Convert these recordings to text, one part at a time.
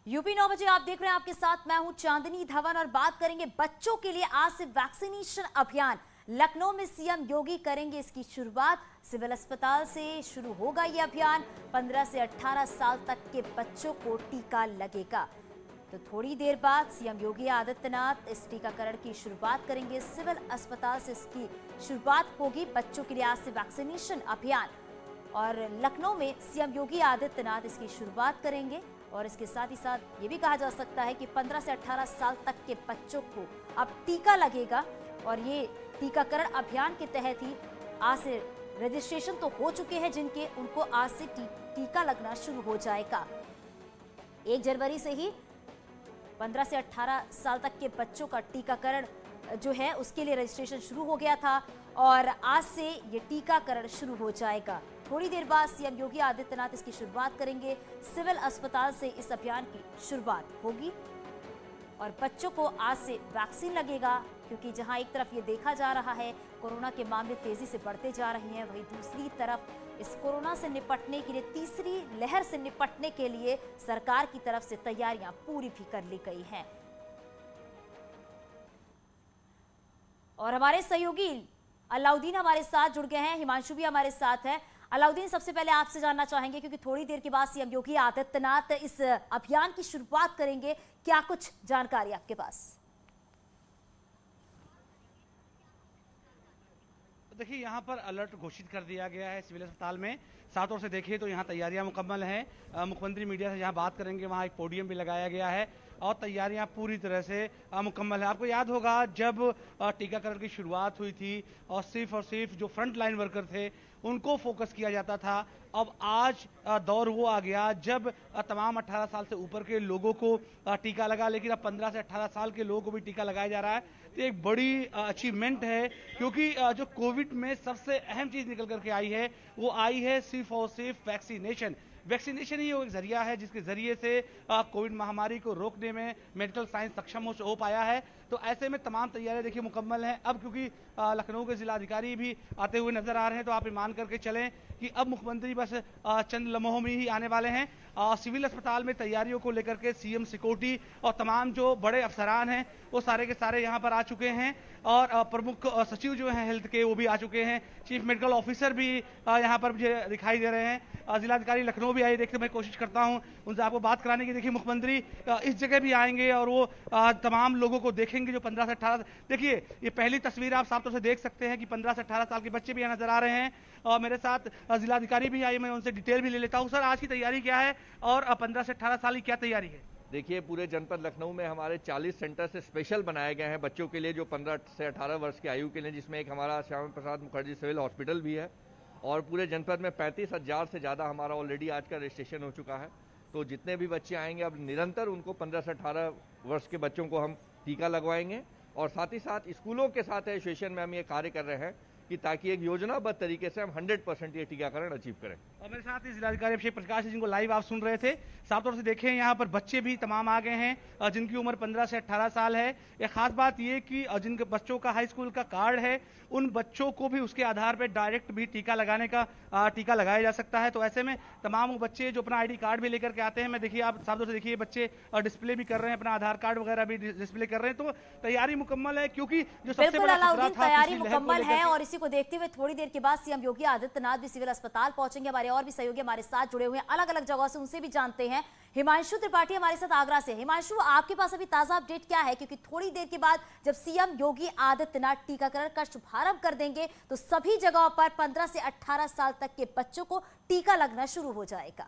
UP 9 बजे आप देख रहे हैं, आपके साथ मैं हूं चांदनी धवन और बात करेंगे बच्चों के लिए आज से वैक्सीनेशन अभियान। लखनऊ में सीएम योगी करेंगे इसकी शुरुआत। सिविल अस्पताल से शुरू होगा यह अभियान। 15 से 18 साल तक के बच्चों को टीका लगेगा। तो थोड़ी देर बाद सीएम योगी आदित्यनाथ इस टीकाकरण की शुरुआत करेंगे। सिविल अस्पताल से इसकी शुरुआत होगी बच्चों के लिए आज से वैक्सीनेशन अभियान। और लखनऊ में सीएम योगी आदित्यनाथ इसकी शुरुआत करेंगे। और इसके साथ ही साथ ये भी कहा जा सकता है कि 15 से 18 साल तक के बच्चों को अब टीका लगेगा। और ये टीकाकरण अभियान के तहत ही आज से रजिस्ट्रेशन तो हो चुके हैं जिनके, उनको आज से टीका लगना शुरू हो जाएगा। 1 जनवरी से ही 15 से 18 साल तक के बच्चों का टीकाकरण जो है उसके लिए रजिस्ट्रेशन शुरू हो गया था और आज से ये टीकाकरण शुरू हो जाएगा। थोड़ी देर बाद सीएम योगी आदित्यनाथ इसकी शुरुआत करेंगे। सिविल अस्पताल से इस अभियान की शुरुआत होगी और बच्चों को आज से वैक्सीन लगेगा, क्योंकि जहां एक तरफ ये देखा जा रहा है कोरोना के मामले तेजी से बढ़ते जा रहे हैं, वहीं दूसरी तरफ इस कोरोना से निपटने के लिए, तीसरी लहर से निपटने के लिए सरकार की तरफ से तैयारियां पूरी भी कर ली गई हैं। और हमारे सहयोगी अलाउद्दीन हमारे साथ जुड़ गए हैं, हिमांशु भी हमारे साथ है। अलाउद्दीन, सबसे पहले आपसे जानना चाहेंगे, क्योंकि थोड़ी देर के बाद सीएम योगी आदित्यनाथ इस अभियान की शुरुआत करेंगे, क्या कुछ जानकारी आपके पास? देखिए, यहाँ पर अलर्ट घोषित कर दिया गया है सिविल अस्पताल में। साथ ओर से देखिए तो यहाँ तैयारियां मुकम्मल हैं। मुख्यमंत्री मीडिया से जहाँ बात करेंगे वहाँ एक पोडियम भी लगाया गया है और तैयारियां पूरी तरह से मुकम्मल है। आपको याद होगा जब टीकाकरण की शुरुआत हुई थी और सिर्फ जो फ्रंट लाइन वर्कर थे उनको फोकस किया जाता था। अब आज दौर वो आ गया जब तमाम 18 साल से ऊपर के लोगों को टीका लगा, लेकिन अब 15 से 18 साल के लोगों को भी टीका लगाया जा रहा है। तो एक बड़ी अचीवमेंट है, क्योंकि जो कोविड में सबसे अहम चीज निकल करके आई है वो आई है सिर्फ और सिर्फ वैक्सीनेशन। वैक्सीनेशन ही एक जरिया है जिसके जरिए से कोविड महामारी को रोकने में मेडिकल साइंस सक्षम हो पाया है। तो ऐसे में तमाम तैयारियां देखिए मुकम्मल हैं। अब क्योंकि लखनऊ के जिलाधिकारी भी आते हुए नजर आ रहे हैं, तो आप मान करके चलें कि अब मुख्यमंत्री बस चंद लम्हों में ही आने वाले हैं। सिविल अस्पताल में तैयारियों को लेकर के सीएम सिक्योरिटी और तमाम जो बड़े अफसरान हैं वो सारे के सारे यहाँ पर आ चुके हैं और प्रमुख सचिव जो हैं हेल्थ के वो भी आ चुके हैं। चीफ मेडिकल ऑफिसर भी यहाँ पर मुझे दिखाई दे रहे हैं। जिलाधिकारी लखनऊ भी आए, देखते मैं कोशिश करता हूँ उनसे आपको बात कराने की। देखिए, मुख्यमंत्री इस जगह भी आएंगे और वो तमाम लोगों को देखेंगे जो 15 से 18। देखिए, ये पहली तस्वीर आप साफ तौर से देख सकते हैं कि 15 से 18 साल के बच्चे भी यहाँ नजर आ रहे हैं और मेरे साथ जिलाधिकारी भी आए, मैं उनसे डिटेल भी ले लेता हूँ। सर, आज की तैयारी क्या है और 15 से 18 साल की क्या तैयारी है? देखिए, पूरे जनपद लखनऊ में हमारे 40 सेंटर से स्पेशल बनाए गए हैं बच्चों के लिए जो 15 से 18 वर्ष की आयु के लिए, जिसमें एक हमारा श्यामा प्रसाद मुखर्जी सिविल हॉस्पिटल भी है। और पूरे जनपद में 35,000 से ज़्यादा हमारा ऑलरेडी आज का रजिस्ट्रेशन हो चुका है। तो जितने भी बच्चे आएंगे अब निरंतर उनको 15 से 18 वर्ष के बच्चों को हम टीका लगवाएंगे। और साथ ही साथ स्कूलों के साथ एसोसिएशन में हम ये कार्य कर रहे हैं कि ताकि एक योजनाबद्ध तरीके से हम 100% ये टीकाकरण अचीव करें। और मेरे साथ ही जिलाधिकारी अभिषेक प्रकाश जिनको लाइव आप सुन रहे थे। साफ तौर से देखें यहाँ पर बच्चे भी तमाम आ गए हैं जिनकी उम्र 15 से 18 साल है। एक खास बात ये कि जिनके बच्चों का हाई स्कूल का कार्ड है उन बच्चों को भी उसके आधार पर डायरेक्ट भी टीका लगाने का टीका लगाया जा सकता है। तो ऐसे में तमाम बच्चे जो अपना आईडी कार्ड भी लेकर के आते हैं, मैं देखिए आप साफ तौर से देखिए बच्चे डिस्प्ले भी कर रहे हैं, अपना आधार कार्ड वगैरह भी डिस्प्ले कर रहे हैं। तो तैयारी मुकम्मल है, क्योंकि जो सबसे बड़ा खतरा था तैयारी मुकम्मल है। और इसी को देखते हुए थोड़ी देर के बाद सीएम योगी आदित्यनाथ भी सिविल अस्पताल पहुंचेंगे। हमारे और भी सहयोगी हमारे साथ जुड़े हुए हैं अलग अलग जगहों से, उनसे भी जानते हैं। हिमांशु त्रिपाठी हमारे साथ आगरा से। हिमांशु, आपके पास अभी ताजा अपडेट क्या है? क्योंकि थोड़ी देर के बाद जब सीएम योगी आदित्यनाथ टीकाकरण का शुभारंभ कर देंगे तो सभी जगहों पर 15 से 18 साल तक के बच्चों को टीका लगना शुरू हो जाएगा।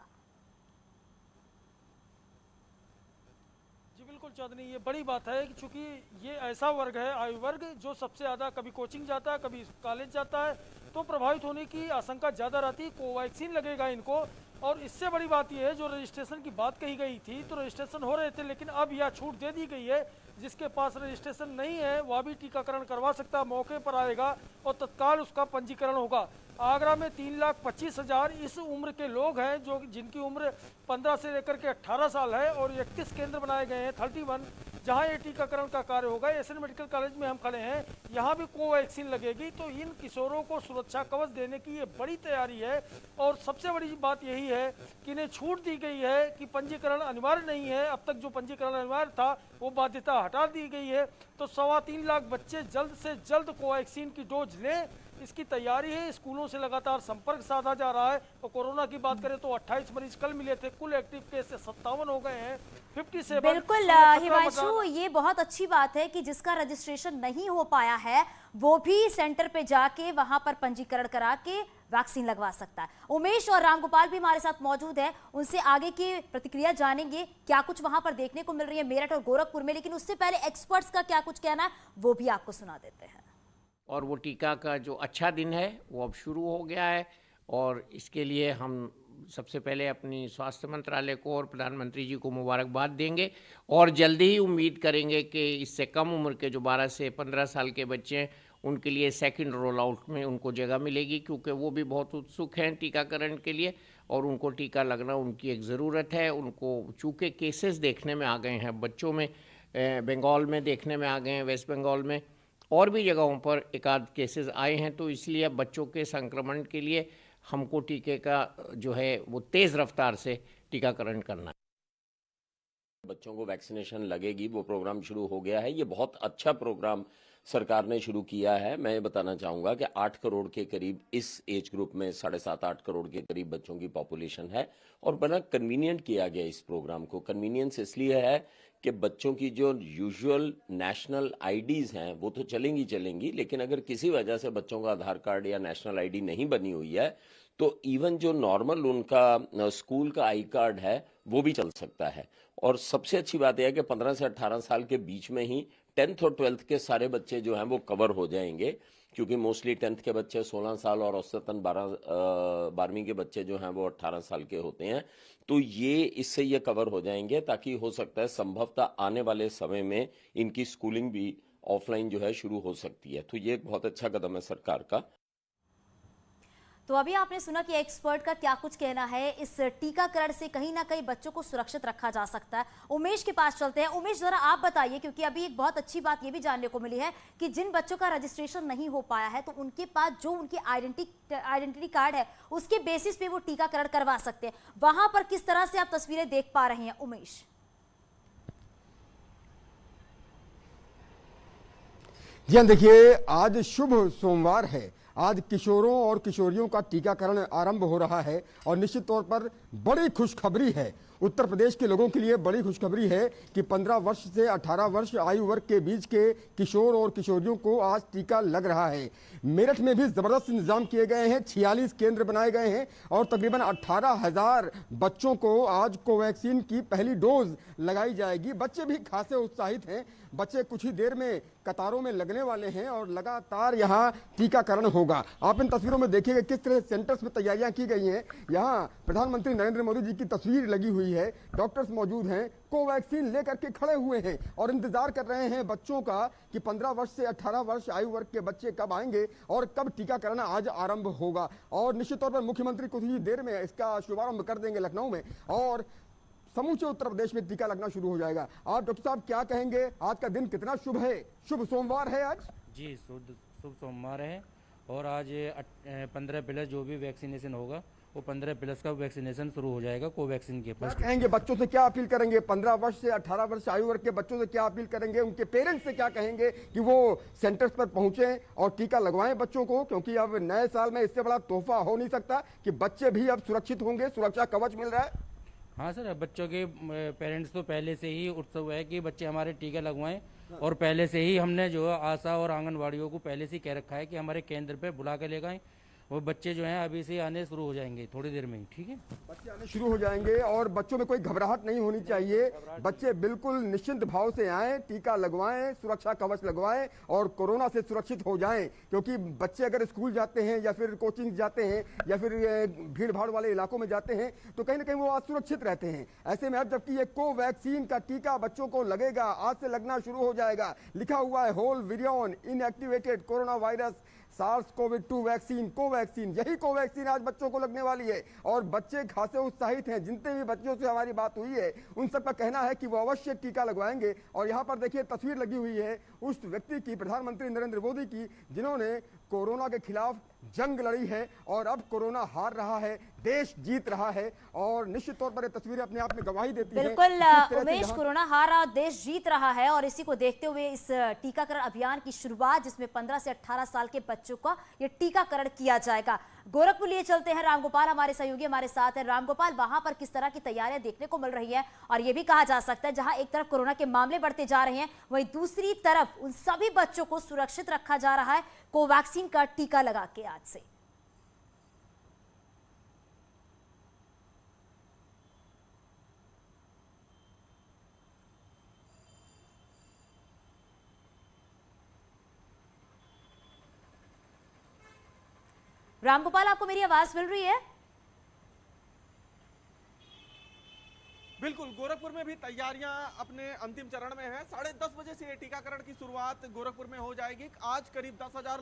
बिल्कुल चांदनी, ये बड़ी बात है कि चूंकि ये ऐसा वर्ग है, आयु वर्ग, जो सबसे ज़्यादा कभी कोचिंग जाता है, कभी कॉलेज जाता है, तो प्रभावित होने की आशंका ज़्यादा रहती है। कोवैक्सीन लगेगा इनको। और इससे बड़ी बात यह है, जो रजिस्ट्रेशन की बात कही गई थी तो रजिस्ट्रेशन हो रहे थे, लेकिन अब यह छूट दे दी गई है, जिसके पास रजिस्ट्रेशन नहीं है वह भी टीकाकरण करवा सकता है, मौके पर आएगा और तत्काल उसका पंजीकरण होगा। आगरा में 3,25,000 इस उम्र के लोग हैं जो जिनकी उम्र 15 से लेकर के 18 साल है और 31 केंद्र बनाए गए हैं, 31 जहां ये टीकाकरण का कार्य होगा। एसएन मेडिकल कॉलेज में हम खड़े हैं, यहाँ भी कोवैक्सीन लगेगी। तो इन किशोरों को सुरक्षा कवच देने की ये बड़ी तैयारी है। और सबसे बड़ी बात यही है कि इन्हें छूट दी गई है कि पंजीकरण अनिवार्य नहीं है। अब तक जो पंजीकरण अनिवार्य था वो बाध्यता हटा दी गई है। तो 3.25 लाख बच्चे जल्द से जल्द कोवैक्सीन की डोज लें, इसकी तैयारी है। स्कूलों से लगातार संपर्क साधा जा रहा है। और कोरोना की बात करें तो 28 मरीज कल मिले थे, कुल एक्टिव केस 57 हो गए हैं। 57 बिल्कुल हिमांशु, ये बहुत अच्छी बात है कि जिसका रजिस्ट्रेशन नहीं हो पाया है वो भी सेंटर पे जाके वहां पर पंजीकरण करा के वैक्सीन लगवा सकता है। उमेश और रामगोपाल भी हमारे साथ मौजूद है, उनसे आगे की प्रतिक्रिया जानेंगे, क्या कुछ वहां पर देखने को मिल रही है मेरठ और गोरखपुर में। लेकिन उससे पहले एक्सपर्ट्स का क्या कुछ कहना है वो भी आपको सुना देते हैं। और वो टीका का जो अच्छा दिन है वो अब शुरू हो गया है, और इसके लिए हम सबसे पहले अपनी स्वास्थ्य मंत्रालय को और प्रधानमंत्री जी को मुबारकबाद देंगे। और जल्दी ही उम्मीद करेंगे कि इससे कम उम्र के जो 12 से 15 साल के बच्चे हैं उनके लिए सेकंड रोल आउट में उनको जगह मिलेगी, क्योंकि वो भी बहुत उत्सुक हैं टीकाकरण के लिए और उनको टीका लगना उनकी एक ज़रूरत है। उनको चूँकि केसेस देखने में आ गए हैं बच्चों में, बंगाल में देखने में आ गए हैं, वेस्ट बंगाल में और भी जगहों पर एक आध केसेस आए हैं, तो इसलिए अब बच्चों के संक्रमण के लिए हमको टीके का जो है वो तेज़ रफ्तार से टीकाकरण करना है। बच्चों को वैक्सीनेशन लगेगी, वो प्रोग्राम शुरू हो गया है। ये बहुत अच्छा प्रोग्राम सरकार ने शुरू किया है। मैं ये बताना चाहूँगा कि 8 करोड़ के करीब इस एज ग्रुप में 7.5-8 करोड़ के करीब बच्चों की पॉपुलेशन है, और बड़ा कन्वीनियंट किया गया इस प्रोग्राम को। कन्वीनियंस इसलिए है कि बच्चों की जो यूजुअल नेशनल आईडीज़ हैं वो तो चलेंगी, लेकिन अगर किसी वजह से बच्चों का आधार कार्ड या नेशनल आईडी नहीं बनी हुई है तो इवन जो नॉर्मल उनका स्कूल का आई कार्ड है वो भी चल सकता है। और सबसे अच्छी बात यह है कि 15 से 18 साल के बीच में ही 10th और 12th के सारे बच्चे जो हैं वो कवर हो जाएंगे, क्योंकि मोस्टली 10th के बच्चे 16 साल और औसतन 12वीं के बच्चे जो हैं वो 18 साल के होते हैं। तो इससे ये कवर हो जाएंगे, ताकि हो सकता है संभवतः आने वाले समय में इनकी स्कूलिंग भी ऑफलाइन जो है शुरू हो सकती है। तो ये एक बहुत अच्छा कदम है सरकार का। तो अभी आपने सुना कि एक्सपर्ट का क्या कुछ कहना है। इस टीकाकरण से कहीं ना कहीं बच्चों को सुरक्षित रखा जा सकता है। उमेश के पास चलते हैं। उमेश, जरा आप बताइए, क्योंकि अभी एक बहुत अच्छी बात ये भी जानने को मिली है कि जिन बच्चों का रजिस्ट्रेशन नहीं हो पाया है तो उनके पास जो उनकी आइडेंटिटी कार्ड है उसके बेसिस पे वो टीकाकरण करवा सकते हैं। वहां पर किस तरह से आप तस्वीरें देख पा रहे हैं उमेश? जी हाँ, देखिए आज शुभ सोमवार है। आज किशोरों और किशोरियों का टीकाकरण आरंभ हो रहा है और निश्चित तौर पर बड़ी खुशखबरी है। उत्तर प्रदेश के लोगों के लिए बड़ी खुशखबरी है कि 15 वर्ष से 18 वर्ष आयु वर्ग के बीच के किशोर और किशोरियों को आज टीका लग रहा है। मेरठ में भी जबरदस्त इंतजाम किए गए हैं, 46 केंद्र बनाए गए हैं और तकरीबन 18,000 बच्चों को आज कोवैक्सीन की पहली डोज लगाई जाएगी। बच्चे भी खासे उत्साहित हैं। बच्चे कुछ ही देर में कतारों में लगने वाले हैं और लगातार यहाँ टीकाकरण होगा। आप इन तस्वीरों में देखिएगा किस तरह सेंटर्स में तैयारियां की गई हैं। यहाँ प्रधानमंत्री नरेंद्र मोदी जी की तस्वीर लगी हुई है, डॉक्टर्स मौजूद हैं, कोवैक्सीन लेकर के खड़े हुए हैं और इंतजार कर रहे हैं बच्चों का कि 15 वर्ष से 18 वर्ष आयु वर्ग के बच्चे कब आएंगे और कब टीकाकरण आज आरंभ होगा। और निश्चित तौर पर मुख्यमंत्री कुछ ही देर में इसका शुभारंभ कर देंगे लखनऊ में और समूचे उत्तर प्रदेश में टीका लगना शुरू हो जाएगा। आप डॉक्टर साहब क्या कहेंगे, आज का दिन कितना शुभ है? शुभ सोमवार है आज जी, शुभ सोमवार है और आज 15 प्लस जो भी वैक्सीनेशन होगा वो 15 प्लस का वैक्सीनेशन शुरू हो जाएगा कोवैक्सीन के। क्या कहेंगे, बच्चों से क्या अपील करेंगे? 15 वर्ष से 18 वर्ष आयु वर्ग के बच्चों से क्या अपील करेंगे? उनके पेरेंट्स से क्या कहेंगे कि वो सेंटर्स पर पहुंचे और टीका लगवाएं बच्चों को, क्योंकि अब नए साल में इससे बड़ा तोहफा हो नहीं सकता कि बच्चे भी अब सुरक्षित होंगे, सुरक्षा कवच मिल रहा है। हाँ सर, बच्चों के पेरेंट्स तो पहले से ही उत्सव है कि बच्चे हमारे टीका लगवाएं और पहले से ही हमने जो आशा और आंगनवाड़ियों को पहले से कह रखा है कि हमारे केंद्र पे बुला के ले गए। वो बच्चे जो हैं अभी से आने शुरू हो जाएंगे थोड़ी देर में ही। ठीक है, बच्चे आने शुरू हो जाएंगे और बच्चों में कोई घबराहट नहीं होनी चाहिए। बच्चे बिल्कुल निश्चिंत भाव से आएं, टीका लगवाएं, सुरक्षा कवच लगवाएं और कोरोना से सुरक्षित हो जाएं, क्योंकि बच्चे अगर स्कूल जाते हैं या फिर कोचिंग जाते हैं या फिर भीड़ भाड़ वाले इलाकों में जाते हैं तो कहीं ना कहीं वो असुरक्षित रहते हैं। ऐसे में अब जबकि ये कोवैक्सीन का टीका बच्चों को लगेगा, आज से लगना शुरू हो जाएगा। लिखा हुआ है whole virion inactivated corona virus SARS-CoV-2 vaccine, Covaxin, यही कोवैक्सीन आज बच्चों को लगने वाली है और बच्चे खासे उत्साहित हैं। जितने भी बच्चों से हमारी बात हुई है उन सबका कहना है कि वो अवश्य टीका लगवाएंगे। और यहाँ पर देखिए तस्वीर लगी हुई है उस व्यक्ति की, प्रधानमंत्री नरेंद्र मोदी की, जिन्होंने कोरोना के खिलाफ जंग लड़ी है और अब कोरोना हार रहा है, देश जीत रहा है। और निश्चित तौर पर ये तस्वीरें अपने आप में गवाही देती हैं। बिल्कुल उमेश, कोरोना हार रहा, देश जीत रहा है और इसी को देखते हुए इस टीकाकरण अभियान की शुरुआत, जिसमें 15 से 18 साल के बच्चों का ये टीकाकरण किया जाएगा। गोरखपुर लिए चलते हैं, रामगोपाल हमारे सहयोगी हमारे साथ है। रामगोपाल, वहां पर किस तरह की तैयारियां देखने को मिल रही है? और ये भी कहा जा सकता है जहां एक तरफ कोरोना के मामले बढ़ते जा रहे हैं, वहीं दूसरी तरफ उन सभी बच्चों को सुरक्षित रखा जा रहा है कोवैक्सीन का टीका लगा के आज से। रामगोपाल, आपको मेरी आवाज मिल रही है? बिल्कुल, गोरखपुर में भी तैयारियां अपने अंतिम चरण में है। 10:30 बजे से ये टीकाकरण की शुरुआत गोरखपुर में हो जाएगी। आज करीब 10,000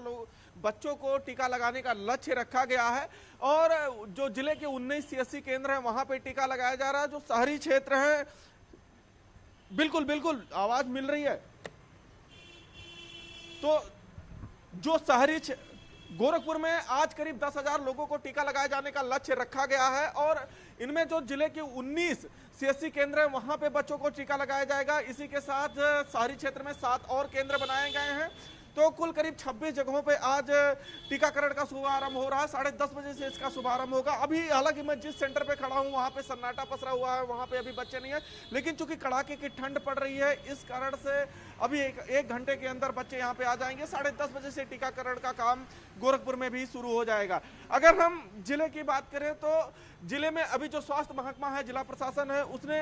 बच्चों को टीका लगाने का लक्ष्य रखा गया है और जो जिले के 19 CSC केंद्र हैं वहां पे टीका लगाया जा रहा है। जो शहरी क्षेत्र है, बिल्कुल बिल्कुल आवाज मिल रही है। तो जो शहरी गोरखपुर में आज करीब 10,000 लोगों को टीका लगाए जाने का लक्ष्य रखा गया है और इनमें जो जिले के 19 CSC केंद्र है वहां पे बच्चों को टीका लगाया जाएगा। इसी के साथ शहरी क्षेत्र में 7 और केंद्र बनाए गए हैं। तो कुल करीब 26 जगहों पे आज टीकाकरण का शुभारंभ हो रहा है। 10:30 बजे से इसका शुभारंभ होगा। अभी हालांकि मैं जिस सेंटर पे खड़ा हूं वहां पे सन्नाटा पसरा हुआ है, वहां पे अभी बच्चे नहीं है, लेकिन चूंकि कड़ाके की ठंड पड़ रही है इस कारण से अभी एक घंटे के अंदर बच्चे यहाँ पे आ जाएंगे। 10:30 बजे से टीकाकरण का काम गोरखपुर में भी शुरू हो जाएगा। अगर हम जिले की बात करें तो जिले में अभी जो स्वास्थ्य महकमा है, जिला प्रशासन है, उसने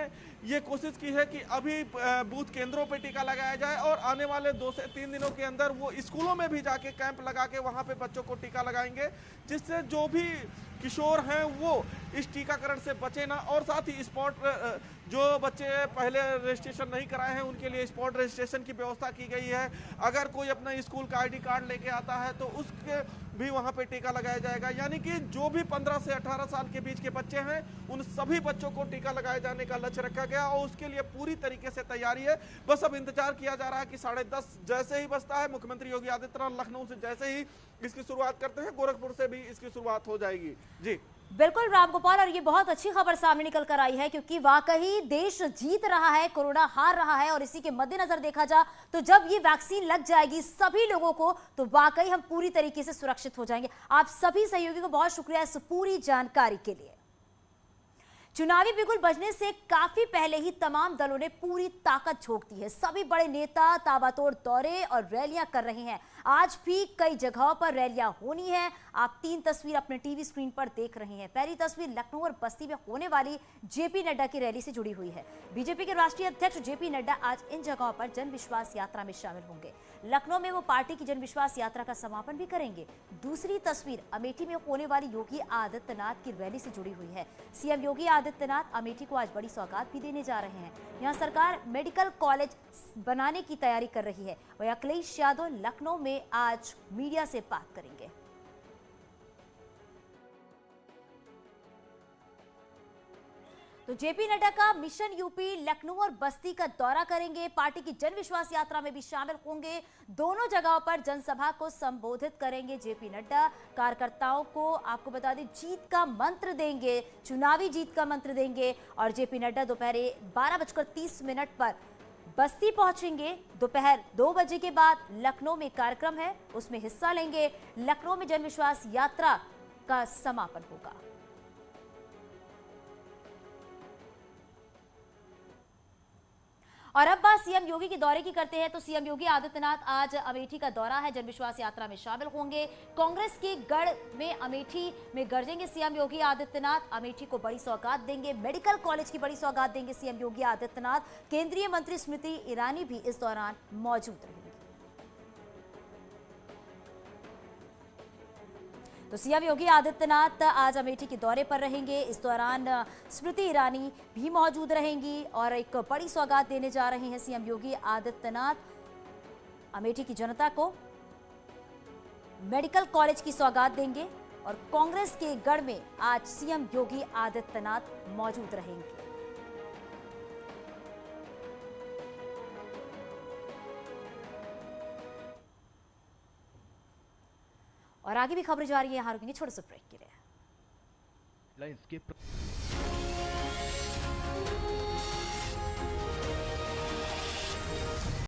ये कोशिश की है कि अभी बूथ केंद्रों पे टीका लगाया जाए और आने वाले 2 से 3 दिनों के अंदर वो स्कूलों में भी जाके कैंप लगा के वहां पे बच्चों को टीका लगाएंगे, जिससे जो भी किशोर हैं वो इस टीकाकरण से बचे ना। और साथ ही स्पॉट, जो बच्चे पहले रजिस्ट्रेशन नहीं कराए हैं उनके लिए स्पॉट रजिस्ट्रेशन की व्यवस्था की गई है। अगर कोई अपना स्कूल का ID कार्ड लेके आता है तो उसके भी वहां पे टीका लगाया जाएगा। यानी कि जो भी 15 से 18 साल के बीच के बच्चे हैं उन सभी बच्चों को टीका लगाए जाने का लक्ष्य रखा गया और उसके लिए पूरी तरीके से तैयारी है। बस अब इंतजार किया जा रहा है कि 10:30 जैसे ही बजता है, मुख्यमंत्री योगी आदित्यनाथ लखनऊ से जैसे ही इसकी शुरुआत करते हैं, गोरखपुर से भी इसकी शुरुआत हो जाएगी। जी बिल्कुल रामगोपाल, और ये बहुत अच्छी खबर सामने निकल कर आई है क्योंकि वाकई देश जीत रहा है, कोरोना हार रहा है और इसी के मद्देनजर देखा जा तो जब ये वैक्सीन लग जाएगी सभी लोगों को तो वाकई हम पूरी तरीके से सुरक्षित हो जाएंगे। आप सभी सहयोगी को बहुत शुक्रिया इस पूरी जानकारी के लिए। चुनावी बिगुल बजने से काफी पहले ही तमाम दलों ने पूरी ताकत झोंक दी है। सभी बड़े नेता ताबड़तोड़ दौरे और रैलियां कर रहे हैं। आज भी कई जगहों पर रैलियां होनी है। आप 3 तस्वीर अपने टीवी स्क्रीन पर देख रहे हैं। पहली तस्वीर लखनऊ और बस्ती में होने वाली जेपी नड्डा की रैली से जुड़ी हुई है। बीजेपी के राष्ट्रीय अध्यक्ष जेपी नड्डा आज इन जगहों पर जन विश्वास यात्रा में शामिल होंगे। लखनऊ में वो पार्टी की जन विश्वास यात्रा का समापन भी करेंगे। दूसरी तस्वीर अमेठी में होने वाली योगी आदित्यनाथ की रैली से जुड़ी हुई है। सीएम योगी आदित्यनाथ अमेठी को आज बड़ी सौगात भी देने जा रहे हैं। यहाँ सरकार मेडिकल कॉलेज बनाने की तैयारी कर रही है। वही अखिलेश यादव लखनऊ में आज मीडिया से बात करेंगे। तो जेपी नड्डा का मिशन यूपी लखनऊ और बस्ती का दौरा करेंगे। पार्टी की जन विश्वास यात्रा में भी शामिल होंगे। दोनों जगहों पर जनसभा को संबोधित करेंगे जेपी नड्डा। कार्यकर्ताओं को आपको बता दें जीत का मंत्र देंगे, चुनावी जीत का मंत्र देंगे। और जेपी नड्डा दोपहर 12:30 पर बस्ती पहुंचेंगे। दोपहर 2 बजे के बाद लखनऊ में कार्यक्रम है, उसमें हिस्सा लेंगे। लखनऊ में जन विश्वास यात्रा का समापन होगा। और अब बात सीएम योगी के दौरे की करते हैं। तो सीएम योगी आदित्यनाथ आज अमेठी का दौरा है, जनविश्वास यात्रा में शामिल होंगे। कांग्रेस के गढ़ में अमेठी में गरजेंगे सीएम योगी आदित्यनाथ। अमेठी को बड़ी सौगात देंगे, मेडिकल कॉलेज की बड़ी सौगात देंगे सीएम योगी आदित्यनाथ। केंद्रीय मंत्री स्मृति ईरानी भी इस दौरान मौजूद रहेंगी। तो सीएम योगी आदित्यनाथ आज अमेठी के दौरे पर रहेंगे। इस दौरान स्मृति ईरानी भी मौजूद रहेंगी और एक बड़ी सौगात देने जा रहे हैं सीएम योगी आदित्यनाथ अमेठी की जनता को। मेडिकल कॉलेज की सौगात देंगे और कांग्रेस के गढ़ में आज सीएम योगी आदित्यनाथ मौजूद रहेंगे। और आगे भी खबर जारी है, यहां रुकेंगे छोटे से ब्रेक के लिए।